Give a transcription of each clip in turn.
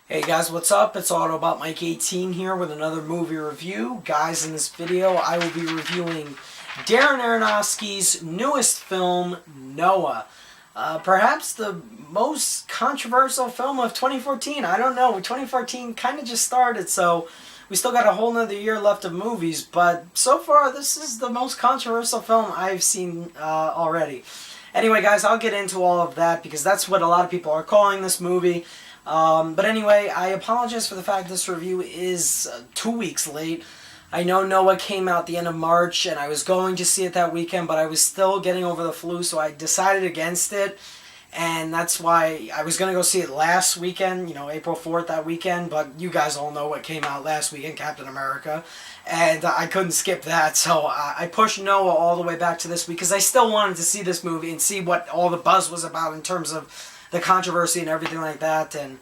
Hey guys, what's up? It's Auto About Mike 18 here with another movie review. Guys, in this video I will be reviewing Darren Aronofsky's newest film, Noah. Perhaps the most controversial film of 2014. I don't know. 2014 kind of just started, so we still got a whole nother year left of movies, but so far this is the most controversial film I've seen already. Anyway, guys, I'll get into all of that because that's what a lot of people are calling this movie. But anyway, I apologize for the fact this review is 2 weeks late. I know Noah came out the end of March, and I was going to see it that weekend, but I was still getting over the flu, so I decided against it. And that's why I was going to go see it last weekend, April 4th that weekend, but you guys all know what came out last weekend, Captain America. And I couldn't skip that, so I pushed Noah all the way back to this week, because I still wanted to see this movie and see what all the buzz was about in terms of the controversy and everything like that, and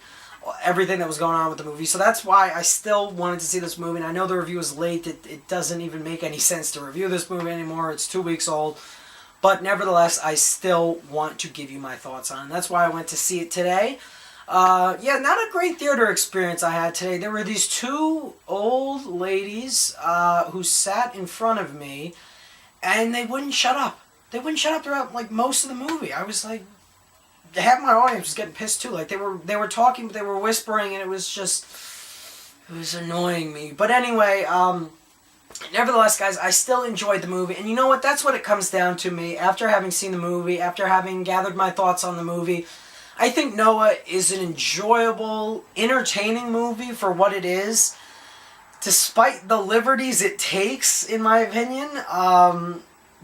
everything that was going on with the movie. So that's why I still wanted to see this movie, and I know the review is late. It doesn't even make any sense to review this movie anymore. It's 2 weeks old. But nevertheless, I still want to give you my thoughts on it. That's why I went to see it today. Yeah, not a great theater experience I had today. There were these two old ladies who sat in front of me, and they wouldn't shut up. They wouldn't shut up throughout, most of the movie. I was like, half my audience was getting pissed too. Like, they were talking, but they were whispering, and it was annoying me. But anyway, nevertheless, guys, I still enjoyed the movie. And you know what? That's what it comes down to me. After having seen the movie, after having gathered my thoughts on the movie, I think Noah is an enjoyable, entertaining movie for what it is, despite the liberties it takes, in my opinion.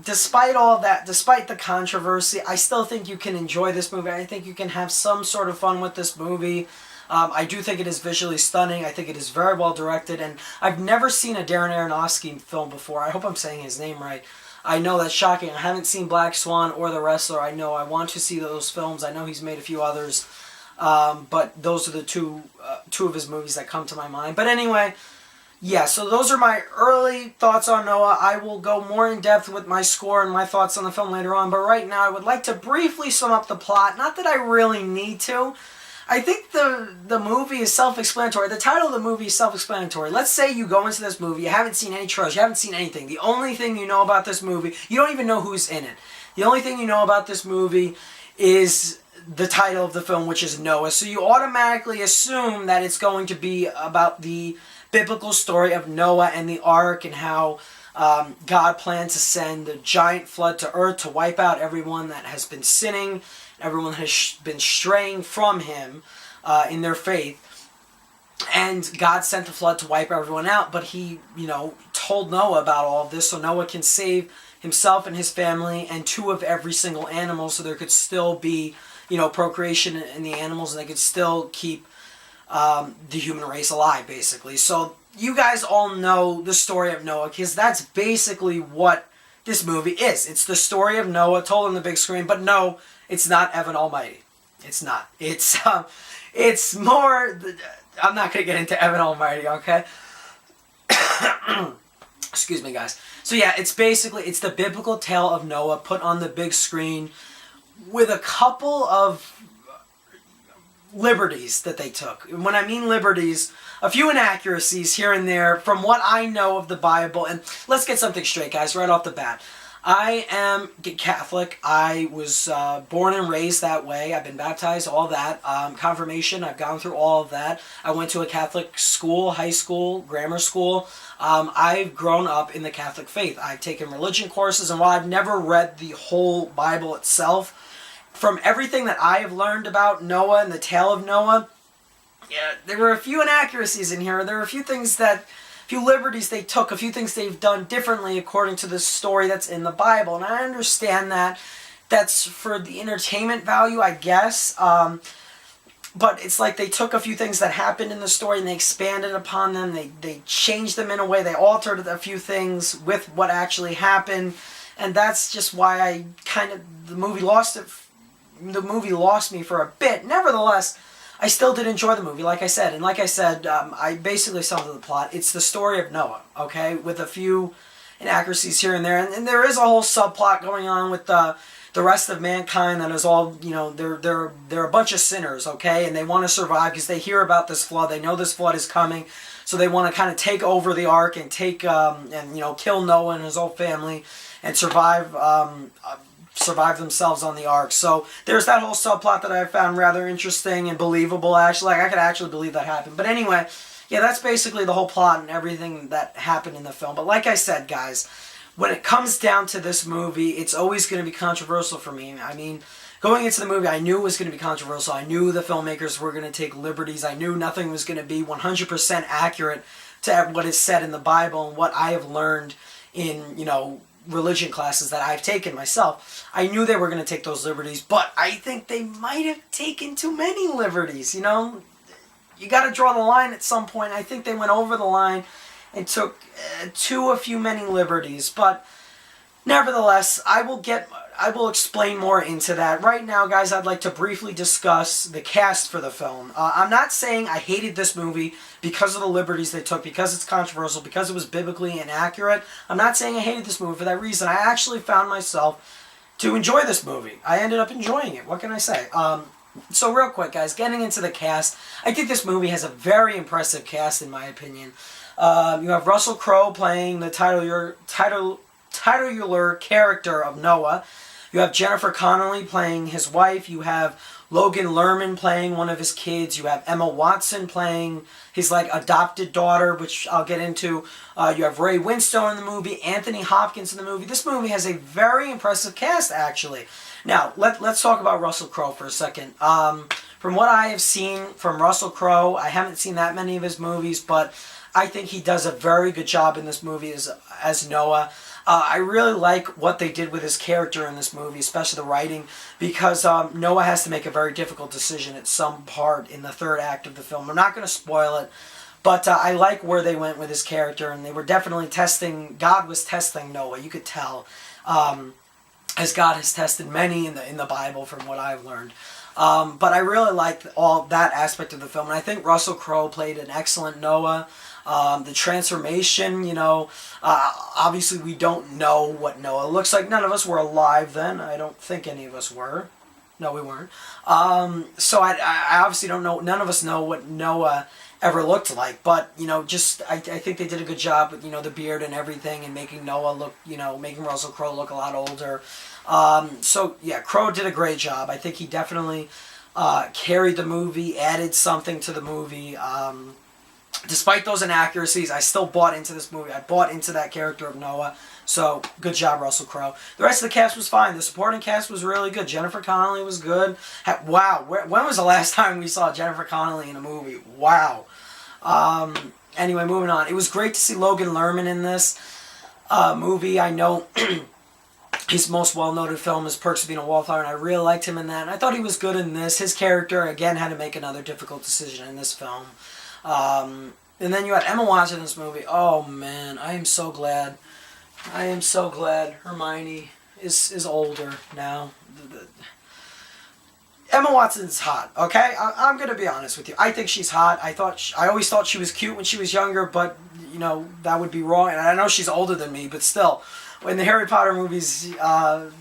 Despite all that, despite the controversy, I still think you can enjoy this movie. I think you can have some sort of fun with this movie. I do think it is visually stunning. I think it is very well directed, and I've never seen a Darren Aronofsky film before. I hope I'm saying his name right. I know that's shocking. I haven't seen Black Swan or The Wrestler. I know I want to see those films. I know he's made a few others, but those are the two of his movies that come to my mind. But anyway, yeah, so those are my early thoughts on Noah. I will go more in depth with my score and my thoughts on the film later on, but right now I would like to briefly sum up the plot. Not that I really need to. I think the movie is self-explanatory. The title of the movie is self-explanatory. Let's say you go into this movie, you haven't seen any trailers, you haven't seen anything. The only thing you know about this movie, you don't even know who's in it. The only thing you know about this movie is the title of the film, which is Noah. So you automatically assume that it's going to be about the biblical story of Noah and the ark, and how God planned to send a giant flood to earth to wipe out everyone that has been sinning, everyone has been straying from him in their faith. And God sent the flood to wipe everyone out, but he, told Noah about all of this so Noah can save himself and his family and two of every single animal, so there could still be, procreation in the animals, and they could still keep the human race alive, basically. So you guys all know the story of Noah, because that's basically what this movie is. It's the story of Noah told on the big screen, but no, it's not Evan Almighty. It's not. It's more, I'm not going to get into Evan Almighty, okay? Excuse me, guys. So yeah, it's the biblical tale of Noah put on the big screen with a couple of liberties that they took. When I mean liberties, a few inaccuracies here and there from what I know of the Bible. And let's get something straight, guys, right off the bat. I am Catholic. I was born and raised that way. I've been baptized, all that. Confirmation, I've gone through all of that. I went to a Catholic school, high school, grammar school. I've grown up in the Catholic faith. I've taken religion courses, and while I've never read the whole Bible itself, from everything that I have learned about Noah and the tale of Noah, yeah, there were a few inaccuracies in here. There were a few liberties they took, a few things they've done differently according to the story that's in the Bible. And I understand that that's for the entertainment value, I guess. But it's like they took a few things that happened in the story and they expanded upon them. They changed them in a way. They altered a few things with what actually happened. And that's just why the movie lost me for a bit. Nevertheless, I still did enjoy the movie, like I said. And like I said, I basically summed up the plot. It's the story of Noah, okay, with a few inaccuracies here and there. And there is a whole subplot going on with the rest of mankind that is all, you know, they're a bunch of sinners, okay? And they want to survive because they hear about this flood. They know this flood is coming. So they want to kind of take over the ark and take, and, you know, kill Noah and his whole family and survive themselves on the ark. So there's that whole subplot that I found rather interesting and believable, actually. Like, I could actually believe that happened. But anyway, yeah, that's basically the whole plot and everything that happened in the film. But like I said, guys, when it comes down to this movie, it's always going to be controversial for me. I mean, going into the movie, I knew it was going to be controversial. I knew the filmmakers were going to take liberties. I knew nothing was going to be 100% accurate to what is said in the Bible and what I have learned in, you know, religion classes that I've taken myself. I knew they were going to take those liberties, but I think they might have taken too many liberties, you know? You got to draw the line at some point. I think they went over the line and took a few many liberties, but nevertheless, I will explain more into that. Right now, guys, I'd like to briefly discuss the cast for the film. I'm not saying I hated this movie because of the liberties they took, because it's controversial, because it was biblically inaccurate. I'm not saying I hated this movie for that reason. I actually found myself to enjoy this movie. I ended up enjoying it. What can I say? So real quick, guys, getting into the cast, I think this movie has a very impressive cast, in my opinion. You have Russell Crowe playing the titular character of Noah. You have Jennifer Connelly playing his wife. You have Logan Lerman playing one of his kids. You have Emma Watson playing his adopted daughter, which I'll get into. You have Ray Winstone in the movie, Anthony Hopkins in the movie. This movie has a very impressive cast, actually. Now, let's talk about Russell Crowe for a second. From what I have seen from Russell Crowe, I haven't seen that many of his movies, but I think he does a very good job in this movie as Noah. I really like what they did with his character in this movie, especially the writing, because Noah has to make a very difficult decision at some part in the third act of the film. I'm not going to spoil it, but I like where they went with his character, and they were definitely God was testing Noah, you could tell, as God has tested many in the Bible from what I've learned. But I really liked all that aspect of the film, and I think Russell Crowe played an excellent Noah. The transformation, you know, obviously we don't know what Noah looks like. None of us were alive then. I don't think any of us were. No, we weren't. So I obviously don't know. None of us know what Noah ever looked like. But, you know, I think they did a good job with, you know, the beard and everything and making Noah look, you know, making Russell Crowe look a lot older. So, yeah, Crowe did a great job. I think he definitely carried the movie, added something to the movie. Despite those inaccuracies, I still bought into this movie. I bought into that character of Noah. So, good job, Russell Crowe. The rest of the cast was fine. The supporting cast was really good. Jennifer Connelly was good. Wow, when was the last time we saw Jennifer Connelly in a movie? Wow. Anyway, moving on. It was great to see Logan Lerman in this movie. I know his most well-noted film is Perks of Being a Wallflower, and I really liked him in that. And I thought he was good in this. His character, again, had to make another difficult decision in this film. And then you had Emma Watson in this movie. Oh man, I am so glad. I am so glad Hermione is older now. Emma Watson's hot, okay? I'm gonna be honest with you. I think she's hot. I always thought she was cute when she was younger, but you know that would be wrong. And I know she's older than me, but still, in the Harry Potter movies,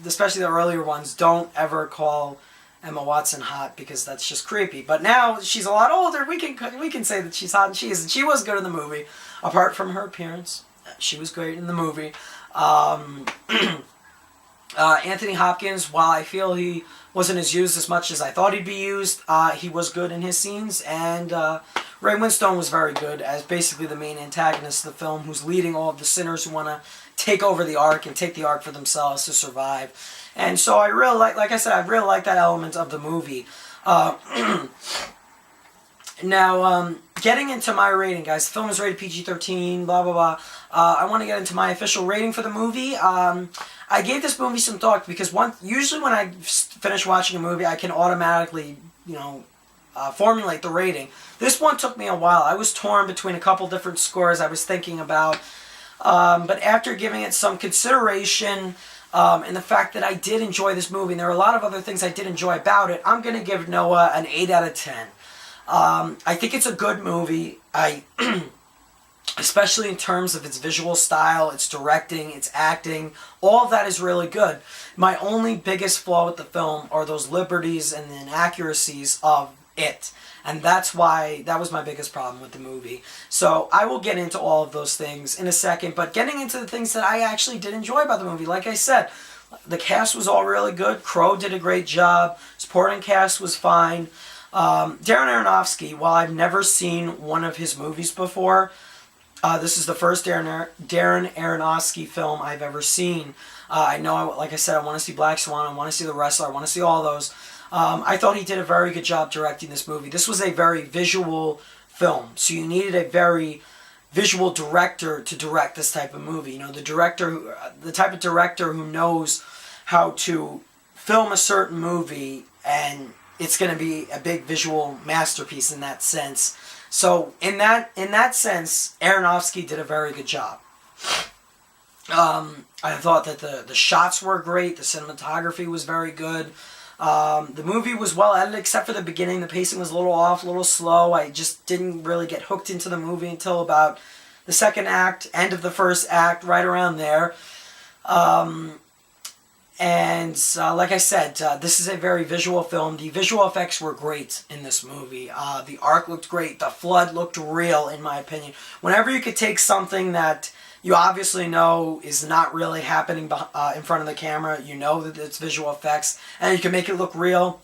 especially the earlier ones, don't ever call Emma Watson hot because that's just creepy. But now she's a lot older. We can say that she's hot, and she is. And she was good in the movie. Apart from her appearance, she was great in the movie. Anthony Hopkins, while I feel he wasn't used as much as I thought he'd be used, he was good in his scenes. And Ray Winstone was very good as basically the main antagonist of the film, who's leading all of the sinners who want to take over the ark and take the ark for themselves to survive. And so I really like I said, I really like that element of the movie. Now, getting into my rating, guys. The film is rated PG-13, blah, blah, blah. I want to get into my official rating for the movie. I gave this movie some thought because usually when I finish watching a movie, I can automatically, you know, formulate the rating. This one took me a while. I was torn between a couple different scores I was thinking about. But after giving it some consideration, and the fact that I did enjoy this movie, and there are a lot of other things I did enjoy about it, I'm going to give Noah an 8 out of 10. I think it's a good movie. I especially in terms of its visual style, its directing, its acting. All of that is really good. My only biggest flaw with the film are those liberties and the inaccuracies of it. And that's why, that was my biggest problem with the movie. So I will get into all of those things in a second, but getting into the things that I actually did enjoy about the movie, like I said, the cast was all really good. Crow did a great job. Supporting cast was fine. Darren Aronofsky, while I've never seen one of his movies before, this is the first Darren Aronofsky film I've ever seen. I know, like I said, I want to see Black Swan, I want to see The Wrestler, I want to see all those. I thought he did a very good job directing this movie. This was a very visual film, so you needed a very visual director to direct this type of movie. You know, the type of director who knows how to film a certain movie, and it's going to be a big visual masterpiece in that sense. So in that sense, Aronofsky did a very good job. I thought that the shots were great. The cinematography was very good. The movie was well edited, except for the beginning. The pacing was a little off, a little slow. I just didn't really get hooked into the movie until about the second act, end of the first act, right around there. Like I said, this is a very visual film. The visual effects were great in this movie. The ark looked great. The flood looked real, in my opinion. Whenever you could take something that you obviously know is not really happening in front of the camera, you know that it's visual effects, and you can make it look real,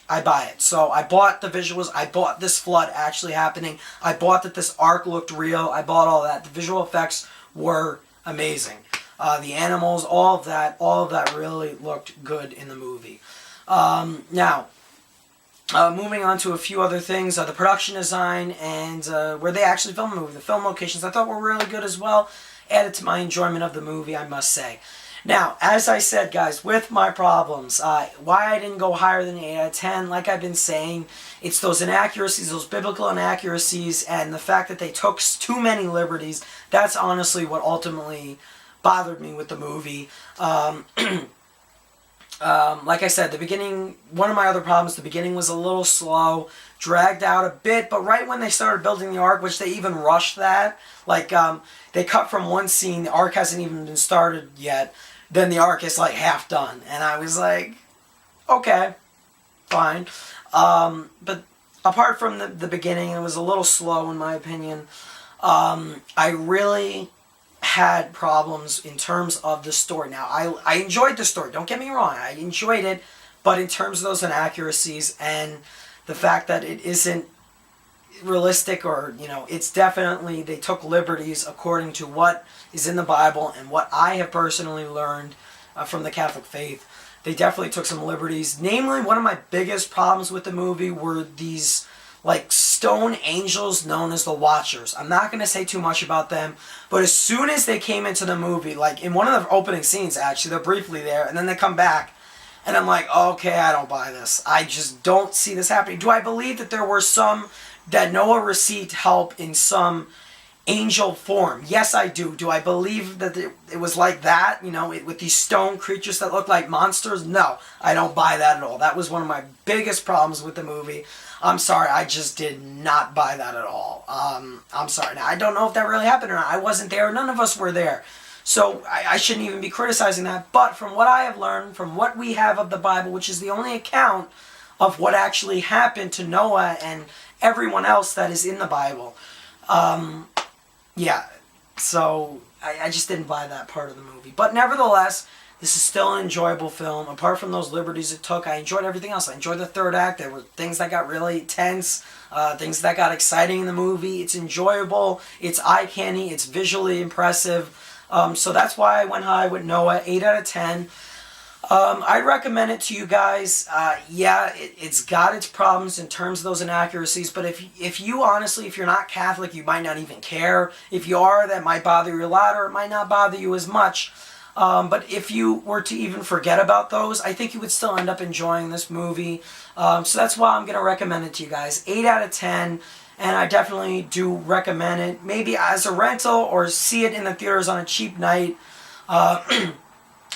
I buy it. So I bought the visuals. I bought this flood actually happening. I bought that this ark looked real. I bought all that. The visual effects were amazing. The animals, all of that really looked good in the movie. Now, moving on to a few other things, the production design and where they actually filmed the movie, the film locations, I thought were really good as well. Added to my enjoyment of the movie, I must say. Now, as I said, guys, with my problems, why I didn't go higher than 8 out of 10, like I've been saying, it's those inaccuracies, those biblical inaccuracies, and the fact that they took too many liberties. That's honestly what ultimately bothered me with the movie. Like I said, the beginning, one of my other problems, the beginning was a little slow, dragged out a bit, but right when they started building the ark, which they even rushed that, like, they cut from one scene, the ark hasn't even been started yet, then the ark is like half done, and I was like, okay, fine. But apart from the beginning, it was a little slow in my opinion. I really had problems in terms of the story. Now, I enjoyed the story, don't get me wrong, I enjoyed it, but in terms of those inaccuracies and the fact that it isn't realistic, or, you know, it's definitely, they took liberties according to what is in the Bible and what I have personally learned from the Catholic faith. They definitely took some liberties. Namely, one of my biggest problems with the movie were these, like, stone angels known as the Watchers. I'm not going to say too much about them, but as soon as they came into the movie, like in one of the opening scenes actually, they're briefly there, and then they come back, and I'm like, okay, I don't buy this. I just don't see this happening. Do I believe that there were some that Noah received help in some angel form? Yes, I do. Do I believe that it was like that, you know, with these stone creatures that look like monsters? No, I don't buy that at all. That was one of my biggest problems with the movie. I'm sorry, I just did not buy that at all. I'm sorry. Now, I don't know if that really happened or not. I wasn't there. None of us were there. So I shouldn't even be criticizing that. But from what I have learned, from what we have of the Bible, which is the only account of what actually happened to Noah and everyone else that is in the Bible, yeah. So I just didn't buy that part of the movie. But nevertheless, this is still an enjoyable film. Apart from those liberties it took, I enjoyed everything else. I enjoyed the third act. There were things that got really tense, things that got exciting in the movie. It's enjoyable. It's eye-candy. It's visually impressive. So that's why I went high with Noah, 8 out of 10. I'd recommend it to you guys. Yeah, it's got its problems in terms of those inaccuracies, but if you honestly, if you're not Catholic, you might not even care. If you are, that might bother you a lot, or it might not bother you as much. But if you were to even forget about those, I think you would still end up enjoying this movie. So that's why I'm going to recommend it to you guys. 8 out of 10. And I definitely do recommend it. Maybe as a rental or see it in the theaters on a cheap night.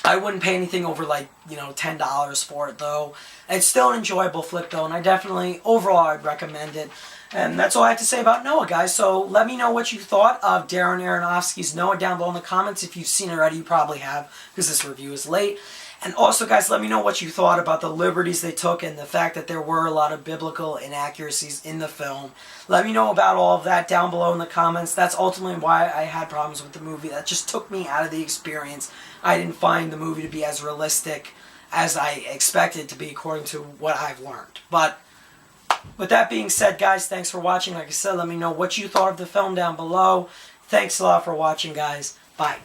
I wouldn't pay anything over like, $10 for it though. It's still an enjoyable flick though, and I definitely, overall, I'd recommend it. And that's all I have to say about Noah, guys. So let me know what you thought of Darren Aronofsky's Noah down below in the comments. If you've seen it already, you probably have, because this review is late. And also, guys, let me know what you thought about the liberties they took and the fact that there were a lot of biblical inaccuracies in the film. Let me know about all of that down below in the comments. That's ultimately why I had problems with the movie. That just took me out of the experience. I didn't find the movie to be as realistic as I expected to be according to what I've learned. But with that being said, guys, thanks for watching. Like I said, let me know what you thought of the film down below. Thanks a lot for watching, guys. Bye.